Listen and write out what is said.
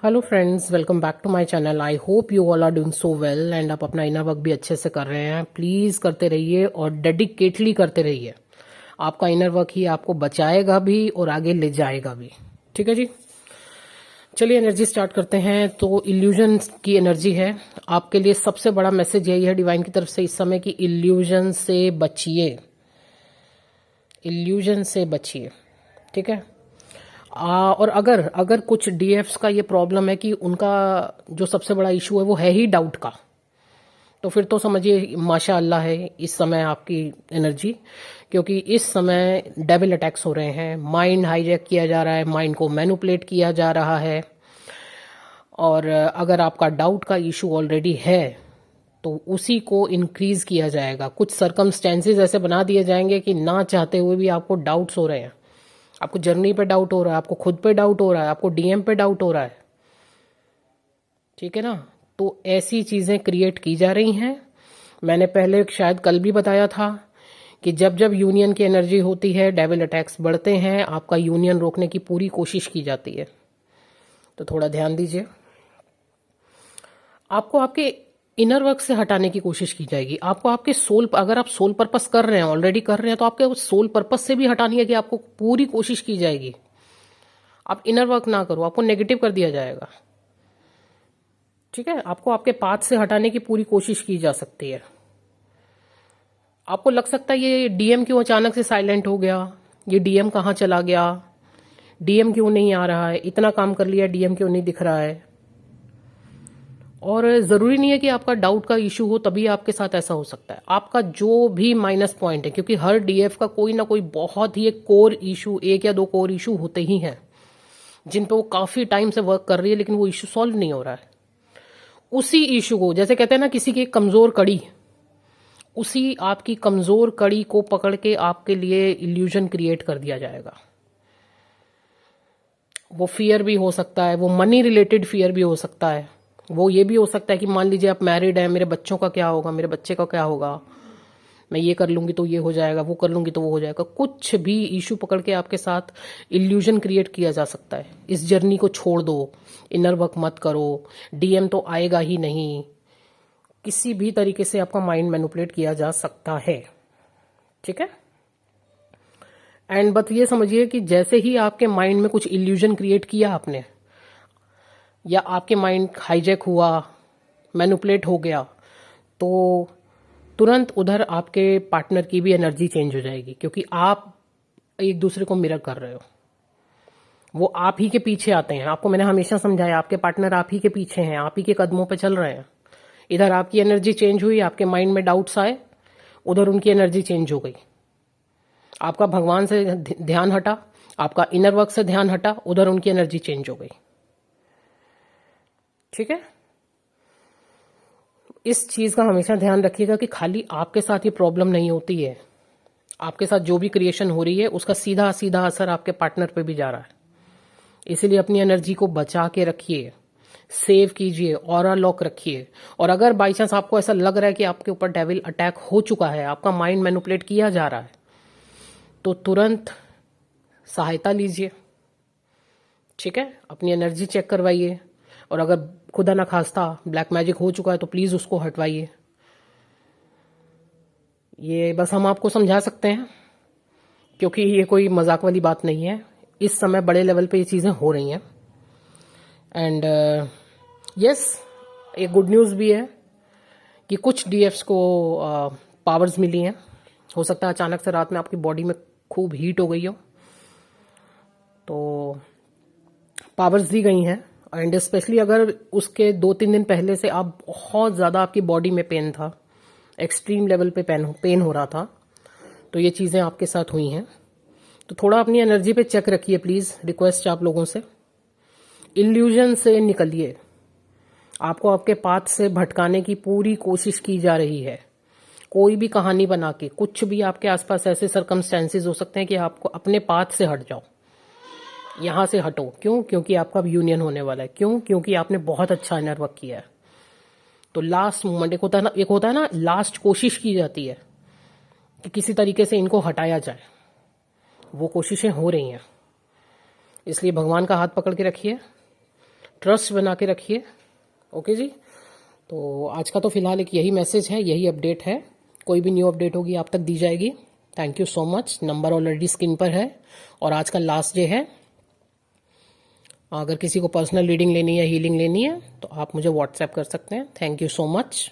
Hello friends, welcome back to my channel. I hope you all are doing so well and आप अपना inner work भी अच्छे से कर रहे हैं। प्लीज करते रहिए और डेडिकेटली करते रहिए। आपका इनर वर्क ही आपको बचाएगा भी और आगे ले जाएगा भी। ठीक है जी, चलिए एनर्जी स्टार्ट करते हैं। तो इल्यूजन की एनर्जी है आपके लिए। सबसे बड़ा मैसेज यही है डिवाइन की तरफ से इस समय कि इल्यूजन से बचिए, इल्यूजन से बचिए। ठीक है। और अगर अगर कुछ डीएफ्स का ये प्रॉब्लम है कि उनका जो सबसे बड़ा इशू है वो है ही डाउट का, तो फिर तो समझिए माशाअल्लाह है इस समय आपकी एनर्जी। क्योंकि इस समय डेविल अटैक्स हो रहे हैं, माइंड हाईजैक किया जा रहा है, माइंड को मैनिपुलेट किया जा रहा है। और अगर आपका डाउट का इशू ऑलरेडी है तो उसी को इंक्रीज किया जाएगा। कुछ सरकमस्टेंसेस ऐसे बना दिए जाएंगे कि ना चाहते हुए भी आपको डाउट्स हो रहे हैं। आपको जर्नी पे डाउट हो रहा है, आपको खुद पे डाउट हो रहा है, आपको डीएम पे डाउट हो रहा है। ठीक है ना। तो ऐसी चीजें क्रिएट की जा रही हैं। मैंने पहले शायद कल भी बताया था कि जब जब यूनियन की एनर्जी होती है डेविल अटैक्स बढ़ते हैं, आपका यूनियन रोकने की पूरी कोशिश की जाती है। तो थोड़ा ध्यान दीजिए। आपको आपके इनर वर्क से हटाने की कोशिश की जाएगी। आपको आपके सोल, अगर आप सोल पर्पस कर रहे हैं, ऑलरेडी कर रहे हैं, तो आपके उस सोल पर्पस से भी हटाने की आपको पूरी कोशिश की जाएगी। आप इनर वर्क ना करो, आपको नेगेटिव कर दिया जाएगा। ठीक है। आपको आपके पाथ से हटाने की पूरी कोशिश की जा सकती है। आपको लग सकता है ये डीएम क्यों अचानक से साइलेंट हो गया, ये डीएम कहाँ चला गया, डीएम क्यों नहीं आ रहा है, इतना काम कर लिया डीएम क्यों नहीं दिख रहा है। और जरूरी नहीं है कि आपका डाउट का इशू हो तभी आपके साथ ऐसा हो सकता है। आपका जो भी माइनस पॉइंट है, क्योंकि हर डीएफ का कोई ना कोई बहुत ही एक कोर इशू, एक या दो कोर इशू होते ही हैं जिन पे वो काफी टाइम से वर्क कर रही है, लेकिन वो इशू सॉल्व नहीं हो रहा है। उसी इशू को, जैसे कहते हैं ना किसी की एक कमजोर कड़ी, उसी आपकी कमजोर कड़ी को पकड़ के आपके लिए इल्यूजन क्रिएट कर दिया जाएगा। वो फियर भी हो सकता है, वो मनी रिलेटेड फियर भी हो सकता है, वो ये भी हो सकता है कि मान लीजिए आप मैरिड हैं, मेरे बच्चों का क्या होगा, मेरे बच्चे का क्या होगा, मैं ये कर लूंगी तो ये हो जाएगा, वो कर लूंगी तो वो हो जाएगा। कुछ भी इशू पकड़ के आपके साथ इल्यूजन क्रिएट किया जा सकता है। इस जर्नी को छोड़ दो, इनर वर्क मत करो, डीएम तो आएगा ही नहीं। किसी भी तरीके से आपका माइंड मैनिपुलेट किया जा सकता है। ठीक है। एंड बट ये समझिए कि जैसे ही आपके माइंड में कुछ इल्यूजन क्रिएट किया आपने, या आपके माइंड हाईजैक हुआ, मैनिपुलेट हो गया, तो तुरंत उधर आपके पार्टनर की भी एनर्जी चेंज हो जाएगी। क्योंकि आप एक दूसरे को मिरर कर रहे हो, वो आप ही के पीछे आते हैं। आपको मैंने हमेशा समझाया, आपके पार्टनर आप ही के पीछे हैं, आप ही के कदमों पे चल रहे हैं। इधर आपकी एनर्जी चेंज हुई, आपके माइंड में डाउट्स आए, उधर उनकी एनर्जी चेंज हो गई। आपका भगवान से ध्यान हटा, आपका इनर वर्क से ध्यान हटा, उधर उनकी एनर्जी चेंज हो गई। ठीक है। इस चीज का हमेशा ध्यान रखिएगा कि खाली आपके साथ ये प्रॉब्लम नहीं होती है। आपके साथ जो भी क्रिएशन हो रही है उसका सीधा सीधा असर आपके पार्टनर पे भी जा रहा है। इसीलिए अपनी एनर्जी को बचा के रखिए, सेव कीजिए, ऑरा लॉक रखिए। और अगर बाई चांस आपको ऐसा लग रहा है कि आपके ऊपर डेविल अटैक हो चुका है, आपका माइंड मैनिपुलेट किया जा रहा है, तो तुरंत सहायता लीजिए। ठीक है। अपनी एनर्जी चेक करवाइए। और अगर खुदा ना खास्ता ब्लैक मैजिक हो चुका है तो प्लीज उसको हटवाइए। ये बस हम आपको समझा सकते हैं, क्योंकि ये कोई मजाक वाली बात नहीं है। इस समय बड़े लेवल पे ये चीजें हो रही हैं। एंड यस, एक गुड न्यूज भी है कि कुछ डीएफ्स को पावर्स मिली हैं। हो सकता है अचानक से रात में आपकी बॉडी में खूब हीट हो गई हो, तो पावर्स दी गई हैं। एंड स्पेशली अगर उसके 2-3 दिन पहले से आप बहुत ज्यादा, आपकी बॉडी में पेन था, एक्सट्रीम लेवल पे पेन हो रहा था, तो ये चीजें आपके साथ हुई हैं। तो थोड़ा अपनी एनर्जी पे चेक रखिए प्लीज, रिक्वेस्ट आप लोगों से। इल्यूजन से निकलिए। आपको आपके पाथ से भटकाने की पूरी कोशिश की जा रही है। कोई भी कहानी बना के, कुछ भी आपके आसपास ऐसे सरकमस्टेंसेस हो सकते हैं कि आपको अपने पाथ से हट जाओ, यहां से हटो। क्यों? क्योंकि आपका यूनियन होने वाला है। क्यों? क्योंकि आपने बहुत अच्छा इनर वर्क किया है। तो लास्ट मोमेंट एक होता है ना, लास्ट कोशिश की जाती है कि किसी तरीके से इनको हटाया जाए। वो कोशिशें हो रही हैं। इसलिए भगवान का हाथ पकड़ के रखिए, ट्रस्ट बना के रखिए। ओके जी, तो आज का तो फिलहाल एक यही मैसेज है, यही अपडेट है। कोई भी न्यू अपडेट होगी आप तक दी जाएगी। Thank you so much. Number already screen पर है और आज का लास्ट डे है। अगर किसी को पर्सनल रीडिंग लेनी है, हीलिंग लेनी है, तो आप मुझे व्हाट्सएप कर सकते हैं। Thank you so much.